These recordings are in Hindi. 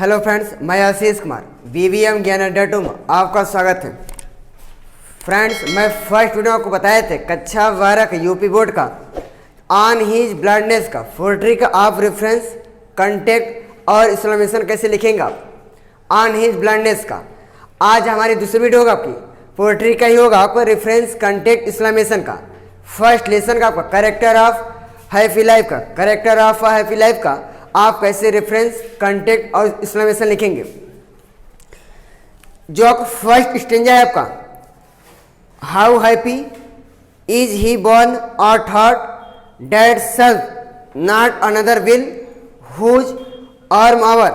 हेलो फ्रेंड्स, मैं आशीष कुमार वीवीएम ज्ञान अड्डा टू में आपका स्वागत है। फ्रेंड्स, मैं फर्स्ट वीडियो आपको बताए थे कक्षा 12 का यूपी बोर्ड का ऑन हीज ब्लडनेस का पोएट्री का आप रेफरेंस कंटेक्ट और एक्सक्लेमेशन कैसे लिखेंगे आप ऑन हीज ब्लडनेस का। आज हमारी दूसरी वीडियो होगा आपकी पोएट्री का ही होगा, आपको रेफरेंस कंटेक्ट एक्सक्लेमेशन का। फर्स्ट लेसन का आपका करेक्टर ऑफ हैप्पी लाइफ का, करेक्टर ऑफ हैप्पी लाइफ का आप कैसे रेफरेंस कंटेक्ट और एक्सक्लेमेशन लिखेंगे। जो आपका फर्स्ट स्टेंजा है आपका, how happy is he born और thought that serve not another will whose armour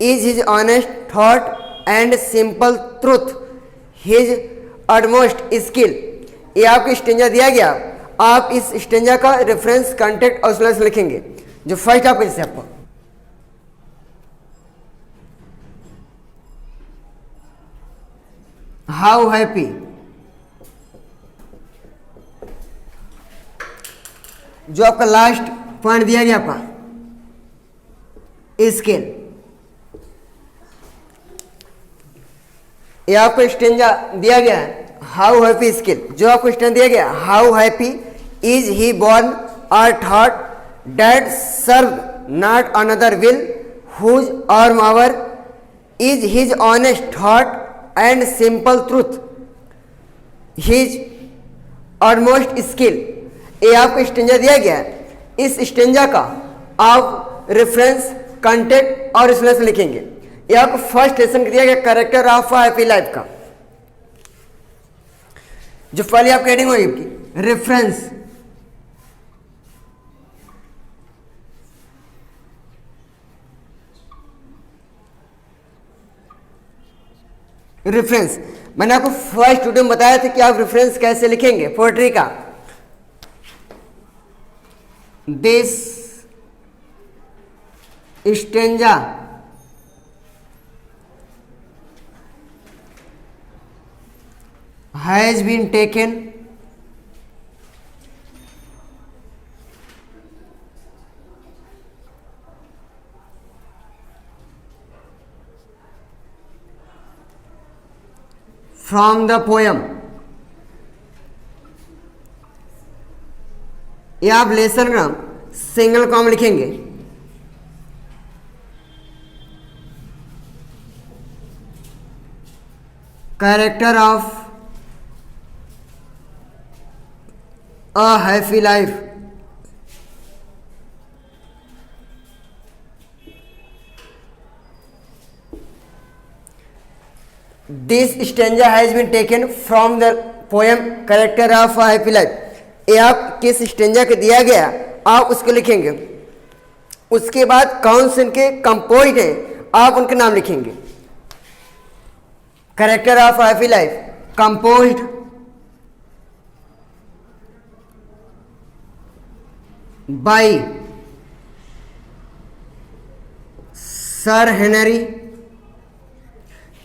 is his honest thought and simple truth his utmost skill. ये आपको स्टेंजा दिया गया, आप इस स्टेंजा का रेफरेंस कंटेक्ट और एक्सक्लेमेशन लिखेंगे। जो फर्स्ट आपको जैसे आपको हाउ हैप्पी, जो आपका लास्ट पॉइंट दिया गया आपका स्केल, ये आपको स्टेंजा दिया गया है हाउ हैप्पी स्केल। जो आपको स्टेंजा दिया गया how happy is he born और thought that serve not another will whose armour is his honest thought and simple truth his almost skill. ये आपको स्टेंजा दिया गया है, इस स्टेंजा का आप रेफरेंस कंटेक्ट और एक्सक्लेमेशन लिखेंगे। ये आपको फर्स्ट लेसन दिया गया करेक्टर ऑफ हैप्पी लाइफ का। जो पहले आपकी हेडिंग होगी आपकी रेफरेंस, रेफरेंस मैंने आपको फर्स्ट वीडियो में बताया था कि आप रेफरेंस कैसे लिखेंगे पोएट्री का। This stanza has been taken from the poem. ये आप लेसन का सिंगल कॉम लिखेंगे। Character of a happy life, this stanza has been taken from the poem character of a happy life. ये आप किस स्टेंजा के दिया गया आप उसको लिखेंगे। उसके बाद कौन से उनके कंपोज हैं आप उनके नाम लिखेंगे। Character of happy life composed by sir Henry.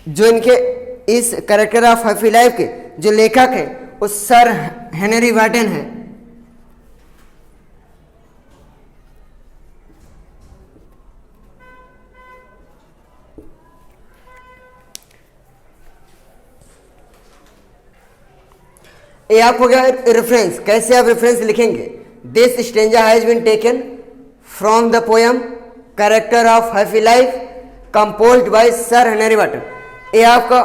जो इनके इस कैरेक्टर ऑफ हैप्पी लाइफ के जो लेखक हैं वो सर हेनरी वाटन है। ये आप हो गया रेफरेंस। कैसे आप रेफरेंस लिखेंगे। This stanza has been taken from the poem character of happy life composed by sir Henry Wotton. ये आपका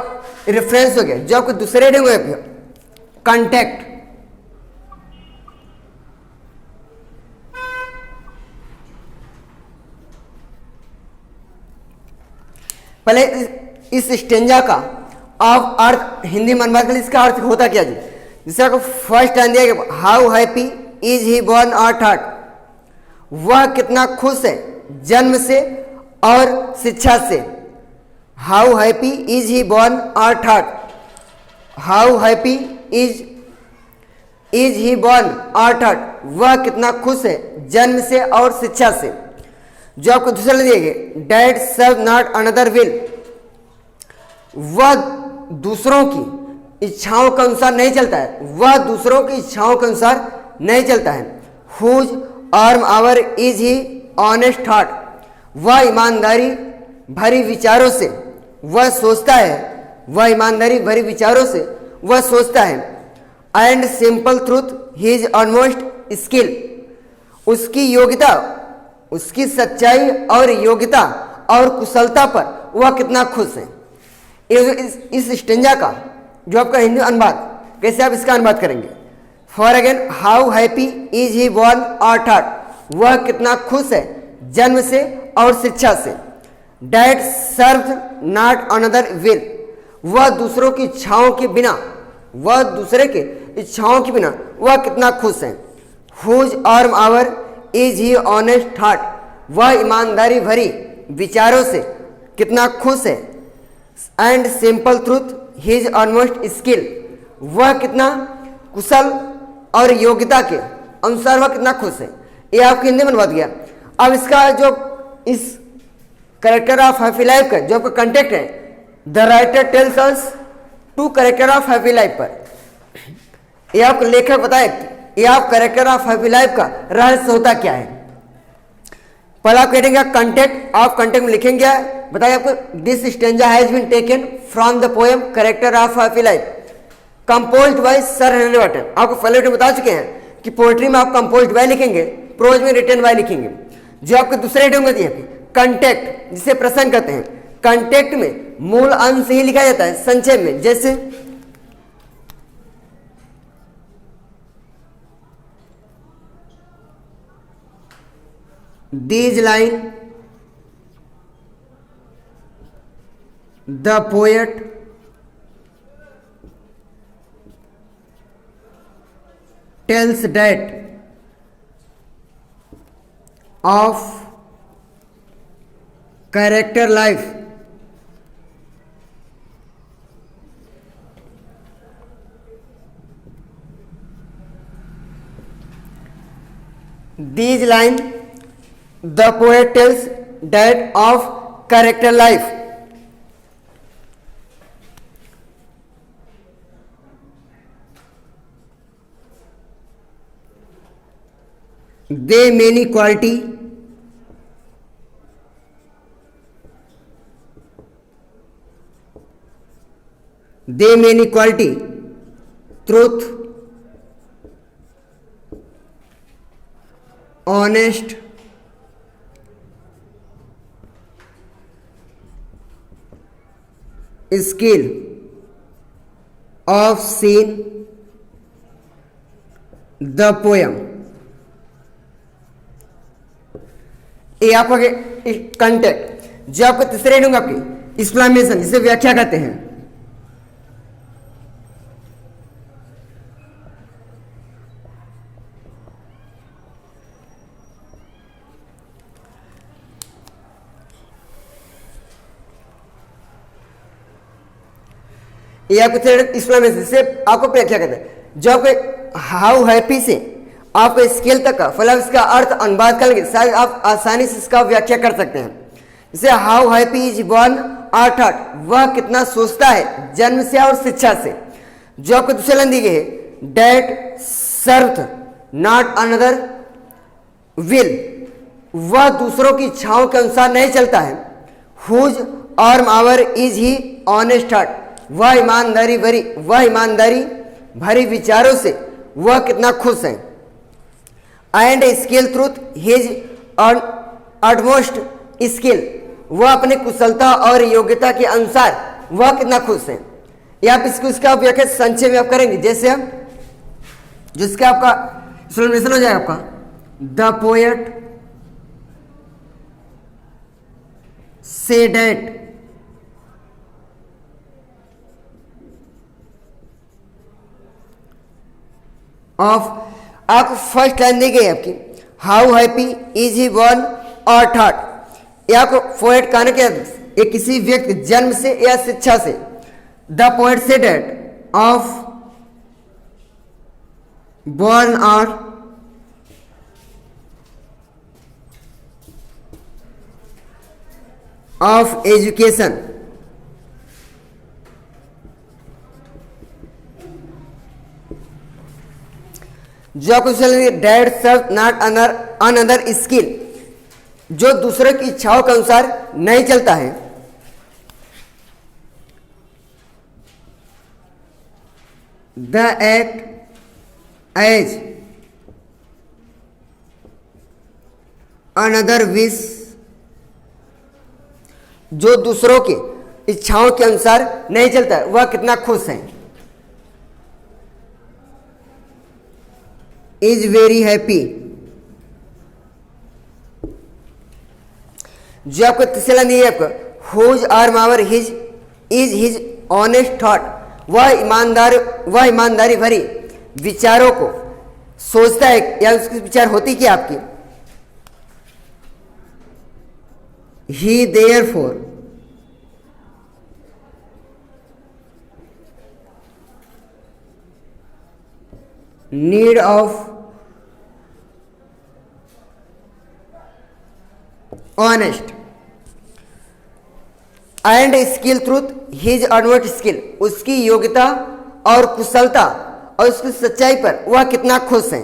रेफरेंस हो गया। जो आपको दूसरे हेडिंग में कंटेक्ट, पहले इस स्टेंजा का आप अर्थ हिंदी में अनुवाद करें। इसका अर्थ होता क्या जी। जिससे आपको फर्स्ट टाइम दिया गया how happy is he born और थॉट, वह कितना खुश है जन्म से और शिक्षा से। How happy is he born और thought, how happy is he born और थॉट, वह कितना खुश है जन्म से और शिक्षा से। जो आपको दूसरा दिए गए that serve not another will, वह दूसरों की इच्छाओं के अनुसार नहीं चलता है, वह दूसरों की इच्छाओं के अनुसार नहीं चलता है। Whose armour is he honest thought, वह ईमानदारी भरी विचारों से वह सोचता है, वह ईमानदारी भरी विचारों से वह सोचता है। And simple truth he is almost skill, उसकी योग्यता, उसकी सच्चाई और योग्यता और कुशलता पर वह कितना खुश है। इस स्टेंजा का जो आपका हिंदी अनुवाद, कैसे आप इसका अनुवाद करेंगे? For again, how happy is he born और थॉट, वह कितना खुश है जन्म से और शिक्षा से। That serve not another will, वह दूसरों की इच्छाओं के बिना, वह दूसरे के इच्छाओं के बिना वह कितना खुश है। Whose armour is he honest thought, वह ईमानदारी भरी विचारों से कितना खुश है। And simple truth he is almost skill, वह कितना कुशल और योग्यता के अनुसार वह कितना खुश है। ये आपके हिंदी में अनुवाद गया। अब इसका जो इस करेक्टर ऑफ हैप्पी लाइफ का जो आपका कंटेक्ट है, the writer tells us to character of happy life पर, ये आपको लेखक बताए ये आप करेक्टर ऑफ हैप्पी लाइफ का रहस्य होता क्या है। पहला आप कहेंगे कंटेक्ट, आप कंटेक्ट में लिखेंगे बताइए आपको। This stanza has been taken from the poem character of happy life composed by sir Henry Wotton. आपको पहले बता चुके हैं कि पोएट्री में आप कंपोज्ड बाय लिखेंगे, प्रोज में रिटन बाय लिखेंगे। जो आपके दूसरे हेडिंग होती है कंटेक्ट, जिसे प्रसंग कहते हैं, कंटेक्ट में मूल अंश ही लिखा जाता है संक्षेप में, जैसे these line the poet tells that of character life these line the poet tells that of character life they many quality truth, honest, skill of seen the poem। ये आपका कंटेक्ट। जो आपको तीसरे हेडिंग आपकी एक्सप्लेनेशन, जिसे व्याख्या कहते हैं। ये आपको एक्सप्लेनेशन, जिसे आपको व्याख्या कहते हैं। जो आपको हाउ हैप्पी से आपको स्केल तक का मतलब इसका अर्थ अनुवाद करेंगे, शायद आप आसानी से इसका व्याख्या कर सकते हैं। जैसे हाउ हैप्पी इज बॉर्न अर्थात वह कितना सोचता है जन्म से और शिक्षा से। जो आपको दूसरे लाइन दी गई है, that serve not another will, वह दूसरों की इच्छाओं के अनुसार नहीं चलता है। Whose armour is he honest heart, वह ईमानदारी भरी विचारों से वह कितना खुश है। And skill truth his utmost skill, वह अपने कुशलता और योग्यता के अनुसार वह कितना खुश है। या आप इसका व्याख्या संक्षेप में आप करेंगे, जैसे हम जिसका आपका एक्सप्लेनेशन हो जाएगा आपका the poet says that of, आपको फर्स्ट लाइन दी गई आपकी how happy is he born और थॉट। ये आपको पोएट कहने के ये किसी व्यक्ति जन्म से या शिक्षा से। The poet says that of born और ऑफ एजुकेशन, जो कुछ that serve not another skill, जो दूसरों की इच्छाओं के अनुसार नहीं चलता है, the act as another wish, जो दूसरों के इच्छाओं के अनुसार नहीं चलता है वह कितना खुश है, इज वेरी हैप्पी। जो आपको तीसरा नहीं है आपको, हुज आर मावर his is his honest thought, वह ईमानदारी भरी विचारों को सोचता है या उसकी विचार होती क्या आपकी, he there for need of honest and skill through his advert skill, उसकी योग्यता और कुशलता और उसकी सच्चाई पर वह कितना खुश है,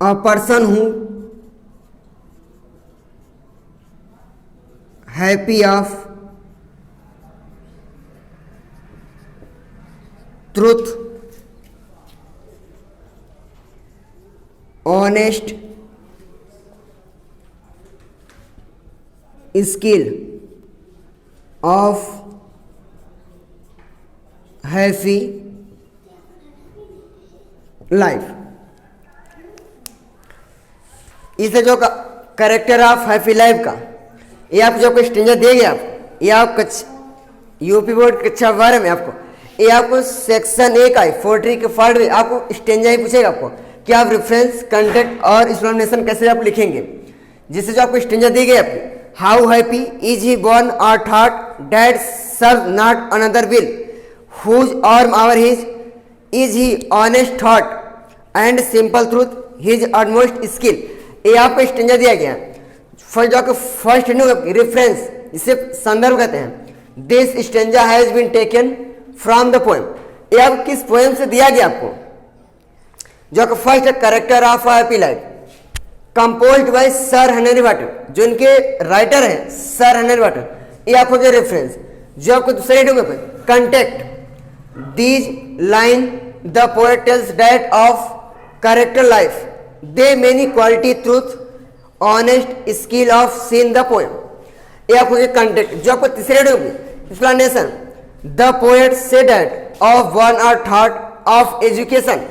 अ person who happy of truth honest skill of happy life. इसे जो कैरेक्टर ऑफ हैप्पी लाइफ का ये आप जो आपको स्टेंजर दिया गया आपको, ये आप यूपी बोर्ड कक्षा 12 में आपको ये आपको सेक्शन 1 का 43 के पार्ट में आपको स्टेंजर ही पूछेगा आपको कि आप रेफरेंस कंटेंट और एक्सप्लेनेशन कैसे आप लिखेंगे, जिससे जो आपको स्टेंजर दी गई आपकी, how happy is he born और thought that serve not another will, whose और आवर his is he honest thought and simple truth his almost skill. ये आपको स्टेंजर दिया गया। फर्स्ट जो आपको फर्स्ट रेफरेंस, इसे संदर्भ कहते हैं, this stanza has been taken from the poem, ये आपको किस पोएम से दिया गया आपको, जो आपको फर्स्ट है character of happy life, composed by sir Henry water, जो इनके राइटर हैं सर हेनरी वाटर, ये आपको जो रेफरेंस। जो आपको दूसरे पे context these line the poet tells that of character life the many quality truth honest skill of seen the poem, ये आपको कंटेक्ट। जो आपको तीसरे explanation, the poet says that of one और thought of education,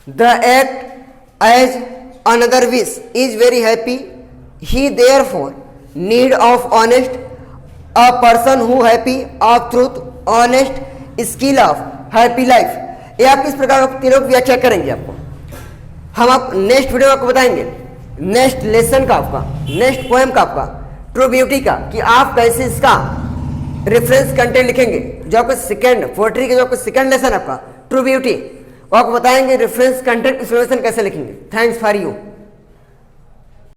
the act as another wish is very happy, he there for need of honest, a person who happy of truth honest skill of happy life. ये आप किस प्रकार तीनों की व्याख्या करेंगे आपको, हम आप नेक्स्ट वीडियो में आपको बताएंगे, नेक्स्ट लेसन का आपका, नेक्स्ट पोएम का आपका ट्रू ब्यूटी का, कि आप कैसे इसका रेफरेंस कंटेंट लिखेंगे। जो आपको सेकंड 43 का जो आपको सेकंड लेसन आपका ट्रू ब्यूटी, वो आपको बताएंगे रेफरेंस कंटेंट एक्सप्लेनेशन कैसे लिखेंगे। Thanks for you.